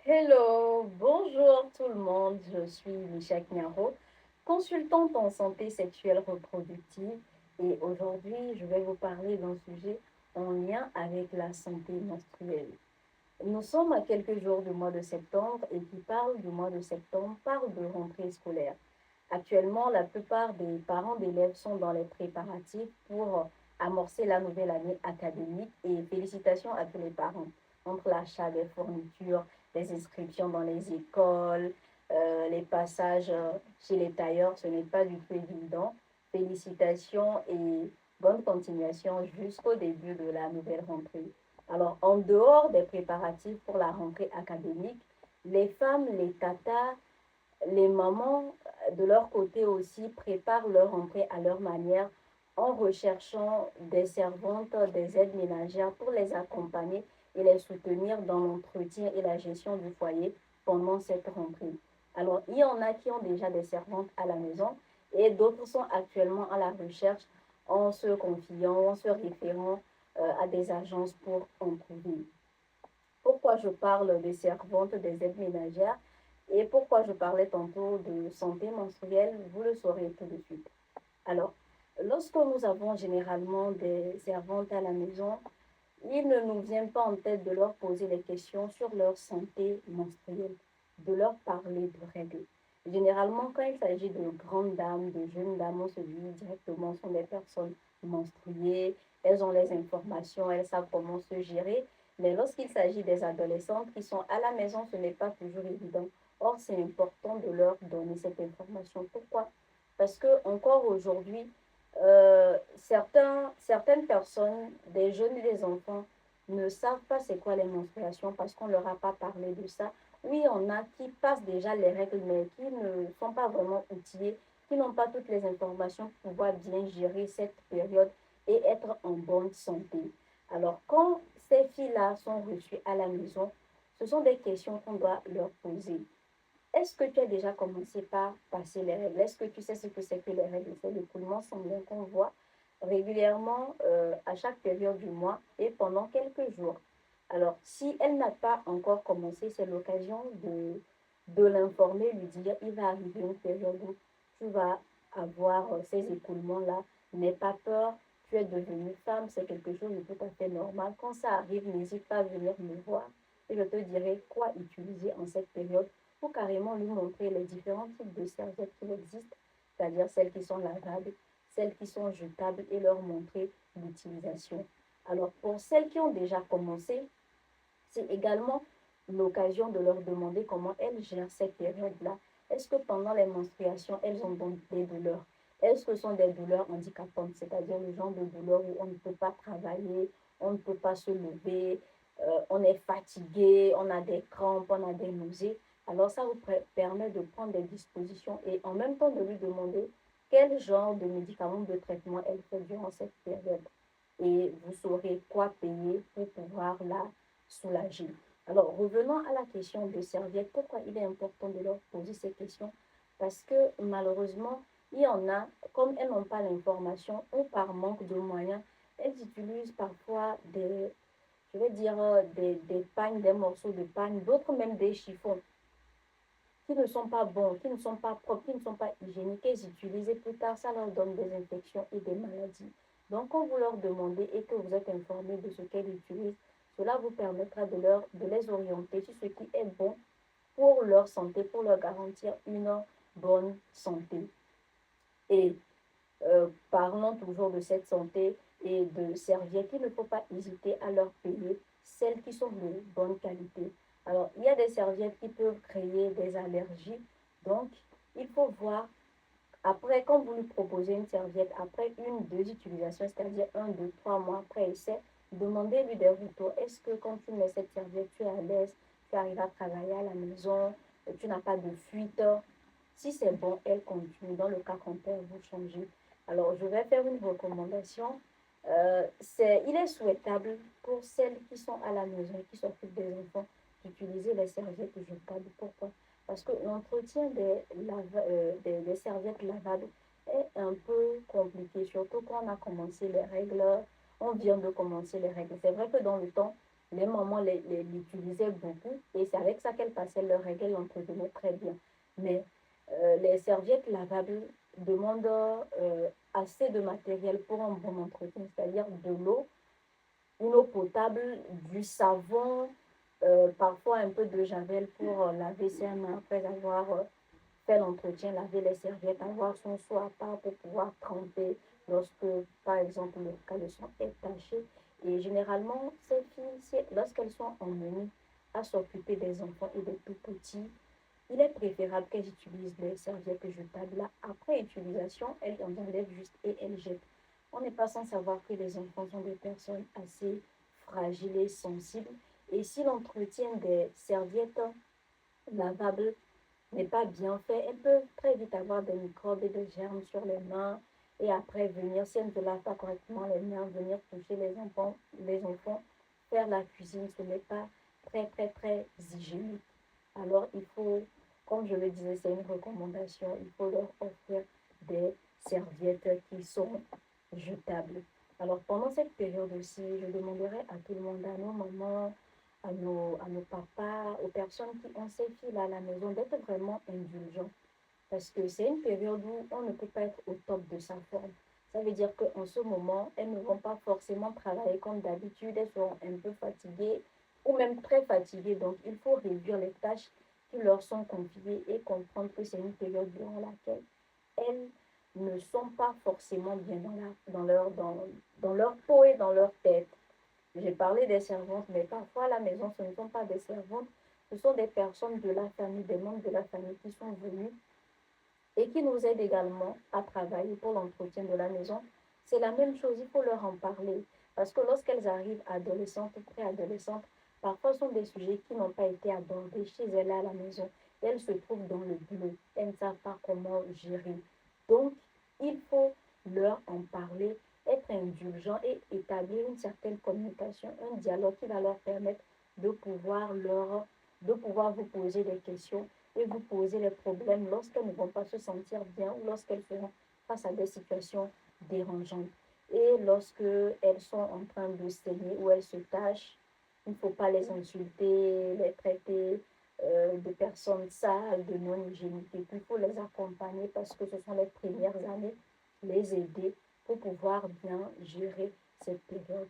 Hello, bonjour tout le monde, je suis Misha Knaro, consultante en santé sexuelle reproductive et aujourd'hui je vais vous parler d'un sujet en lien avec la santé menstruelle. Nous sommes à quelques jours du mois de septembre et qui parle du mois de septembre parle de rentrée scolaire. Actuellement, la plupart des parents d'élèves sont dans les préparatifs pour amorcer la nouvelle année académique et félicitations à tous les parents. Entre l'achat des fournitures, les inscriptions dans les écoles, les passages chez les tailleurs, ce n'est pas du tout évident. Félicitations et bonne continuation jusqu'au début de la nouvelle rentrée. Alors, en dehors des préparatifs pour la rentrée académique, les femmes, les tatas, les mamans, de leur côté aussi, préparent leur rentrée à leur manière en recherchant des servantes, des aides ménagères pour les accompagner et les soutenir dans l'entretien et la gestion du foyer pendant cette rentrée. Alors, il y en a qui ont déjà des servantes à la maison et d'autres sont actuellement à la recherche en se confiant, en se référant à des agences pour en trouver. Pourquoi je parle des servantes, des aides ménagères et pourquoi je parlais tantôt de santé menstruelle, vous le saurez tout de suite. Alors, lorsque nous avons généralement des servantes à la maison, il ne nous vient pas en tête de leur poser des questions sur leur santé menstruelle, de leur parler de règles. Généralement, quand il s'agit de grandes dames, de jeunes dames, on se dit directement, ce sont des personnes menstruées, elles ont les informations, elles savent comment se gérer. Mais lorsqu'il s'agit des adolescentes qui sont à la maison, ce n'est pas toujours évident. Or, c'est important de leur donner cette information. Pourquoi? Parce que encore aujourd'hui, certaines personnes, des jeunes et des enfants, ne savent pas c'est quoi les menstruations parce qu'on ne leur a pas parlé de ça. Oui, on a qui passent déjà les règles, mais qui ne sont pas vraiment outillés, qui n'ont pas toutes les informations pour pouvoir bien gérer cette période et être en bonne santé. Alors, quand ces filles-là sont reçues à la maison, ce sont des questions qu'on doit leur poser. Est-ce que tu as déjà commencé par passer les règles? Est-ce que tu sais ce que c'est que les règles? C'est l'écoulement sanguin qu'on voit régulièrement à chaque période du mois et pendant quelques jours. Alors, si elle n'a pas encore commencé, c'est l'occasion de l'informer, lui dire, il va arriver une période où tu vas avoir ces écoulements-là. N'aie pas peur, tu es devenue femme, c'est quelque chose de tout à fait normal. Quand ça arrive, n'hésite pas à venir me voir et je te dirai quoi utiliser en cette période pour carrément lui montrer les différents types de serviettes qui existent, c'est-à-dire celles qui sont lavables, celles qui sont jetables et leur montrer l'utilisation. Alors pour celles qui ont déjà commencé, c'est également l'occasion de leur demander comment elles gèrent cette période-là. Est-ce que pendant les menstruations, elles ont donc des douleurs? Est-ce que ce sont des douleurs handicapantes, c'est-à-dire le genre de douleur où on ne peut pas travailler, on ne peut pas se lever, on est fatigué, on a des crampes, on a des nausées? Alors ça vous permet de prendre des dispositions et en même temps de lui demander quel genre de médicaments de traitement elle fait durant cette période. Et vous saurez quoi payer pour pouvoir la soulager. Alors, revenons à la question de serviettes. Pourquoi il est important de leur poser ces questions? Parce que malheureusement, il y en a, comme elles n'ont pas l'information ou par manque de moyens, elles utilisent parfois je vais dire, des pagnes, des morceaux de pagne, d'autres même des chiffons qui ne sont pas bons, qui ne sont pas propres, qui ne sont pas hygiéniques, et utiliser plus tard, ça leur donne des infections et des maladies. Donc, quand vous leur demandez et que vous êtes informé de ce qu'elles utilisent, cela vous permettra de les orienter sur ce qui est bon pour leur santé, pour leur garantir une bonne santé. Et parlons toujours de cette santé et de serviettes, il ne faut pas hésiter à leur payer celles qui sont de bonne qualité. Alors, il y a des serviettes qui peuvent créer des allergies, donc il faut voir, après, quand vous lui proposez une serviette, après une, deux utilisations, c'est-à-dire un, deux, 3 mois après essai, demandez-lui des retours. Est-ce que quand tu mets cette serviette, tu es à l'aise, tu arrives à travailler à la maison, tu n'as pas de fuite? Si c'est bon, elle continue. Dans le cas contraire, vous changez. Alors, je vais faire une recommandation. Il est souhaitable pour celles qui sont à la maison, qui s'occupent des enfants, d'utiliser les serviettes jetables. Pourquoi? Parce que l'entretien des serviettes lavables est un peu compliqué, surtout quand on a commencé les règles, on vient de commencer les règles. C'est vrai que dans le temps, Les mamans l'utilisaient beaucoup et c'est avec ça qu'elles passaient leurs règles, elles l'entretenaient très bien. Mais les serviettes lavables demandent assez de matériel pour un bon entretien, c'est-à-dire de l'eau, une eau potable, du savon, parfois un peu de javel pour laver ses mains après avoir fait l'entretien, laver les serviettes, avoir son seau à part pour pouvoir tremper lorsque, par exemple, le caleçon est taché. Et généralement, ces filles, lorsqu'elles sont emmenées à s'occuper des enfants et des tout petits, il est préférable qu'elles utilisent les serviettes jetables là. Après utilisation, elles en enlèvent juste et elles jettent. On n'est pas sans savoir que les enfants sont des personnes assez fragiles et sensibles. Et si l'entretien des serviettes lavables n'est pas bien fait, elles peuvent très vite avoir des microbes et des germes sur les mains. Et après venir, si elles ne lavent pas correctement les mains, venir toucher les enfants, faire la cuisine, ce n'est pas très, très, très hygiénique. Alors, il faut, comme je le disais, c'est une recommandation, il faut leur offrir des serviettes qui sont jetables. Alors, pendant cette période aussi, je demanderai à tout le monde, à nos mamans, à nos papas, aux personnes qui ont ces filles à la maison, d'être vraiment indulgents. Parce que c'est une période où on ne peut pas être au top de sa forme. Ça veut dire qu'en ce moment, elles ne vont pas forcément travailler comme d'habitude, elles seront un peu fatiguées ou même très fatiguées. Donc, il faut réduire les tâches qui leur sont confiées et comprendre que c'est une période durant laquelle elles ne sont pas forcément bien dans leur peau et dans leur tête. J'ai parlé des servantes, mais parfois à la maison, ce ne sont pas des servantes, ce sont des personnes de la famille, des membres de la famille qui sont venus et qui nous aident également à travailler pour l'entretien de la maison. C'est la même chose, il faut leur en parler. Parce que lorsqu'elles arrivent adolescentes ou préadolescentes, parfois ce sont des sujets qui n'ont pas été abordés chez elles à la maison. Elles se trouvent dans le boulot. Elles ne savent pas comment gérer. Donc, il faut leur en parler, être indulgent et établir une certaine communication, un dialogue qui va leur permettre de pouvoir vous poser des questions et vous poser les problèmes lorsqu'elles ne vont pas se sentir bien ou lorsqu'elles seront face à des situations dérangeantes. Et lorsque elles sont en train de saigner ou elles se tâchent, il ne faut pas les insulter, les traiter de personnes sales, de non hygiéniques. Il faut les accompagner parce que ce sont les premières années, les aider pour pouvoir bien gérer cette période.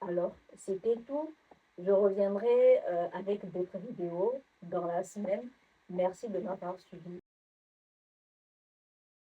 Alors, c'était tout. Je reviendrai avec d'autres vidéos dans la semaine. Merci de m'avoir suivi.